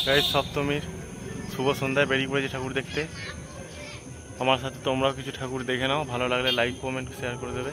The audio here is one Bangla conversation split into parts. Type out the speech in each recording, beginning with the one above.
গাইস সপ্তমীর শুভ সন্ধ্যায় বেরিয়ে পড়েছি ঠাকুর দেখতে। আমার সাথে তোমরাও কিছু ঠাকুর দেখে নাও, ভালো লাগলে লাইক কমেন্ট শেয়ার করে দেবে।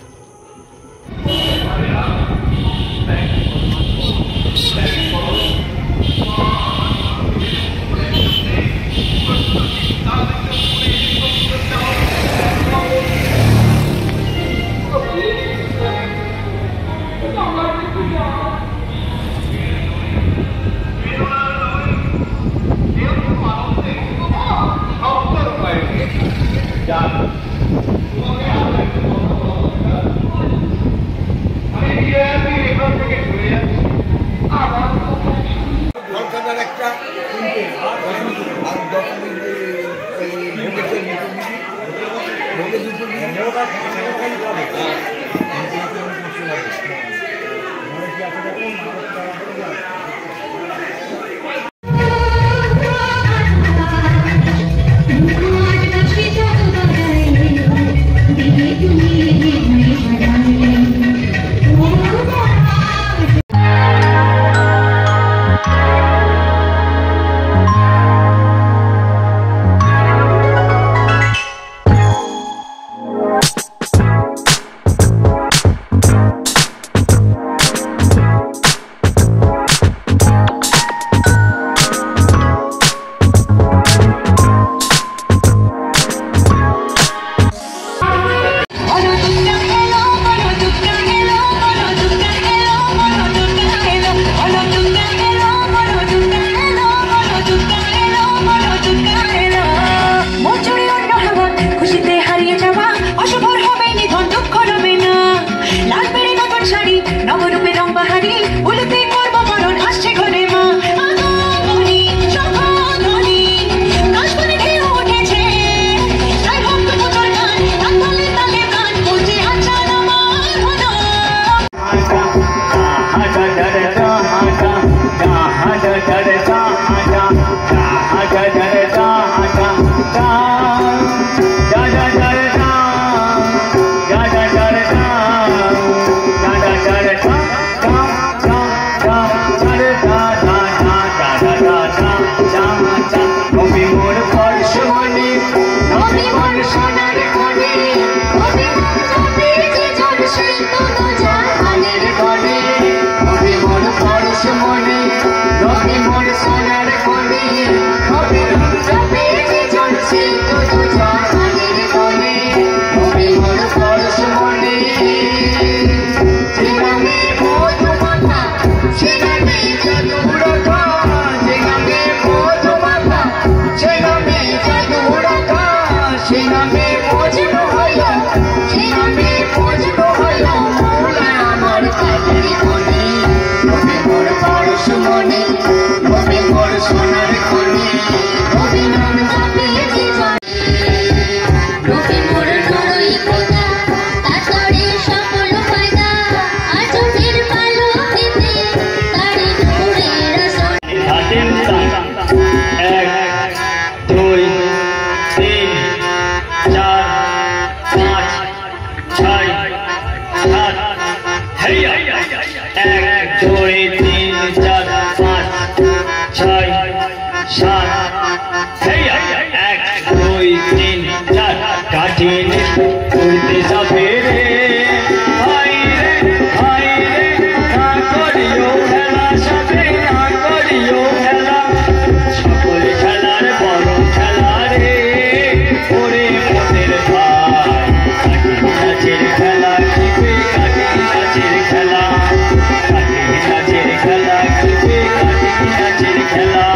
খেলা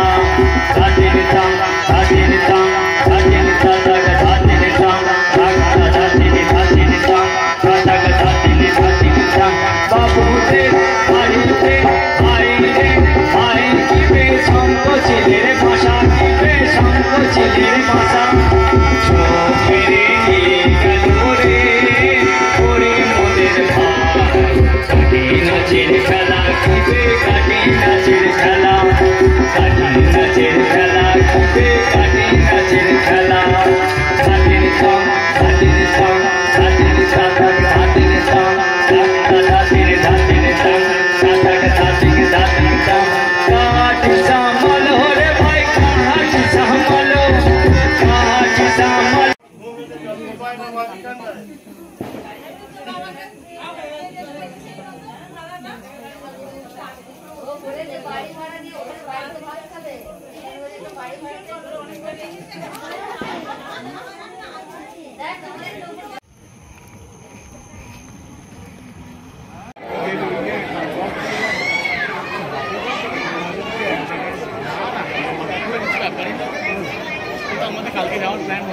কালকে যাওয়ার প্ল্যান।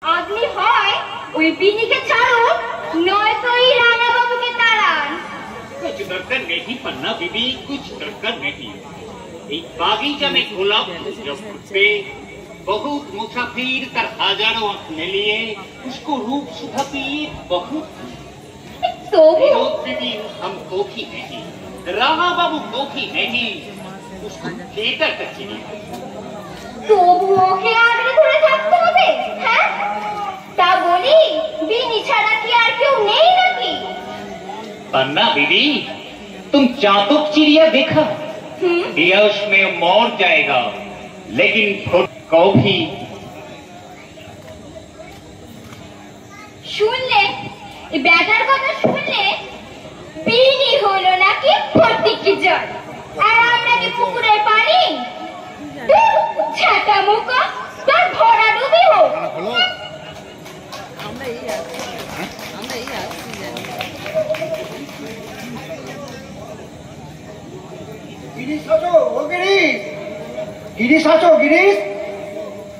আপনি হয় ওই বিনিকে ছাড়ুন, নয়তো এই রানা বাবুকে তাড়ান। कुछ डरकर नहीं पन्ना बीबी, कुछ डरकर नहीं। एक बागीचा में गुलाब जब फूटे, बहुत मुसाफिर कर हजारों अपने लिए, उसको रूप सुधाती बहुत। তবু बीबी हम कोठी नहीं, राणा बाबू कोठी नहीं, उसको लेकर कच्ची তবু ওকে আগলে ধরে থাকতে হবে। হ্যাঁ, তা বলি বিনি ছাড়া কি আর কেউ নেই নাকি? पन्ना बीबी, तुम चातक चिड़िया देखा? दिया उसमें मर जाएगा, लेकिन कभी শুনলে এই ব্যাটার কথা শুনলে বিনি হলো নাকি ফটিকি জল, আর আমরা কি পুকুরের পানি? ছাতা মুখো তোর ভরা ডুবি হোক। গিরিশ আছো, ও গিরিশ, গিরিশ আছো, গিরিশ,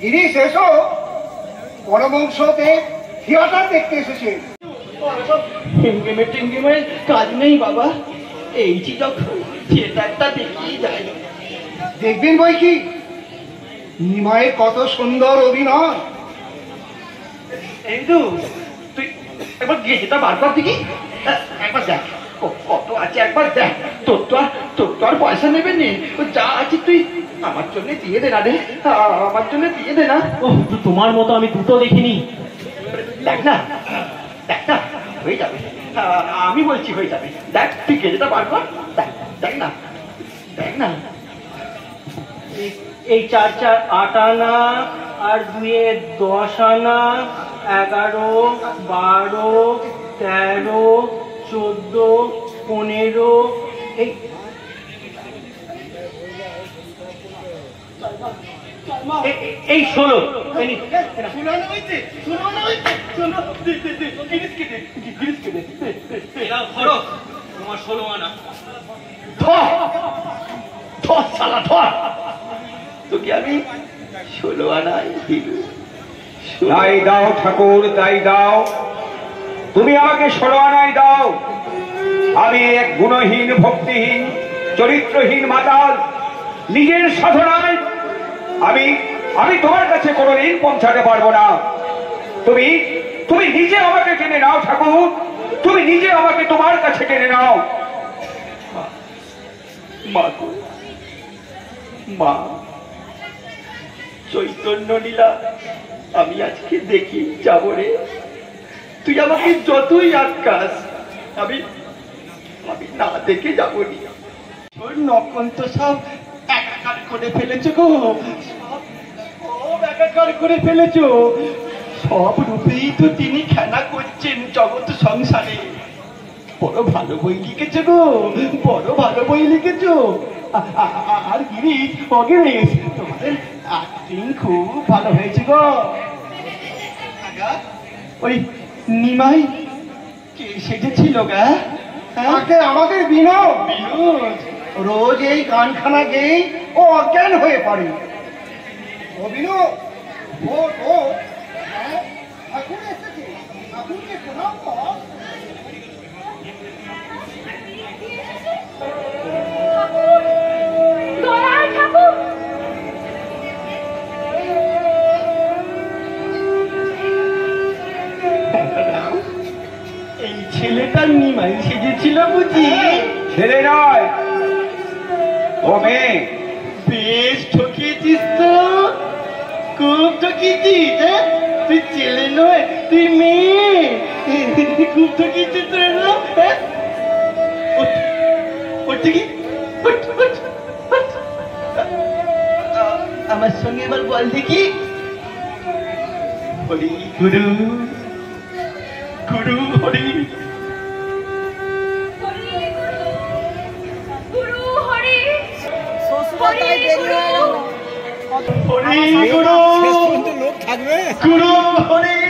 গিরিশ এসো। পরমংশতে থিয়েটার দেখতে এসেছে। টিঙ্গিমে টিঙ্গিমে কাজ নেই বাবা, এই যে যখন থিয়েটারটা দেখিয়ে যায়। দেখবেন বই কি নিমায়ের কত সুন্দর অভিনয়। কিন্তু তুই একবার গিয়ে যেটা বার কর দেখি, একবার দেখ কত আছে, একবার দেখ। তোর তো আর পয়সা নেবেন নি, যা আছে তুই আমার জন্য দিয়ে দে না রে, আমার জন্য দিয়ে দে না। তোমার মতো আমি দুটো দেখিনি। দেখ না, দেখ না, হয়ে যাবে, আমি বলছি হয়ে যাবে। দেখ তুই গেজেটা বার কর, দেখ, দেখ না, দেখ না। এই 4 4 8 আনা আর 2 10 আনা, 11 12 13 14 15 এই 16। তোমার 16 আনা ধর শালা ধর, তোকে আমি 16 আনাই দিব। তাই দাও ঠাকুর, তাই দাও, তুমি আমাকে 16 আনাই দাও। আমি এক গুণহীন, ভক্তিহীন, চরিত্রহীন মাতাল, নিজের সাধনায় আমি তোমার কাছে কোনোদিন পৌঁছাতে পারবো না। তুমি নিজে আমাকে টেনে নাও ঠাকুর, তুমি নিজে আমাকে তোমার কাছে টেনে নাও। মা চৈতন্য লীলা আমি আজকে দেখি যাব রে। তুই আমাকে যতই আটকাস, আমি না দেখে যাবনি। তোর নকল তো সব একাকার করে ফেলেছ গো, সব একাকার করে ফেলেছ। সব রূপেই তো তিনি খেলা করছেন জগৎ সংসারে। বড় ভালো বই লিখেছ গো, বড় ভালো বই লিখেছ। আর গিরিশ, ও গিরিশ, তোমাদের অ্যাক্টিং খুব ভালো হয়েছে গো। ওই নিমাই কে সেজেছিল গা? আমাদের বিনোদ, রোজ এই গানখানা গেয়ে ও অজ্ঞান হয়ে পড়ে। ও বিনোদ, ও ও ঠাকুর এসেছে, ঠাকুরকে প্রণাম কর। দয়াল ঠাকুর, এই ছেলেটা নিমাই সেজেছিল বুঝি? ছেলে নয়, ও মেয়ে। বেশ ঠকিয়েছিস তো, খুব ঠকিয়েছিস। তুই ছেলে নয়, তুই মেয়ে। খুব ঠকিয়েছিস তোর না। আমার সঙ্গে এবার বল দেখি। হরি গুরু, গুরু হরি, হরি হরি গুরু লোক থাকবে গুরু হরি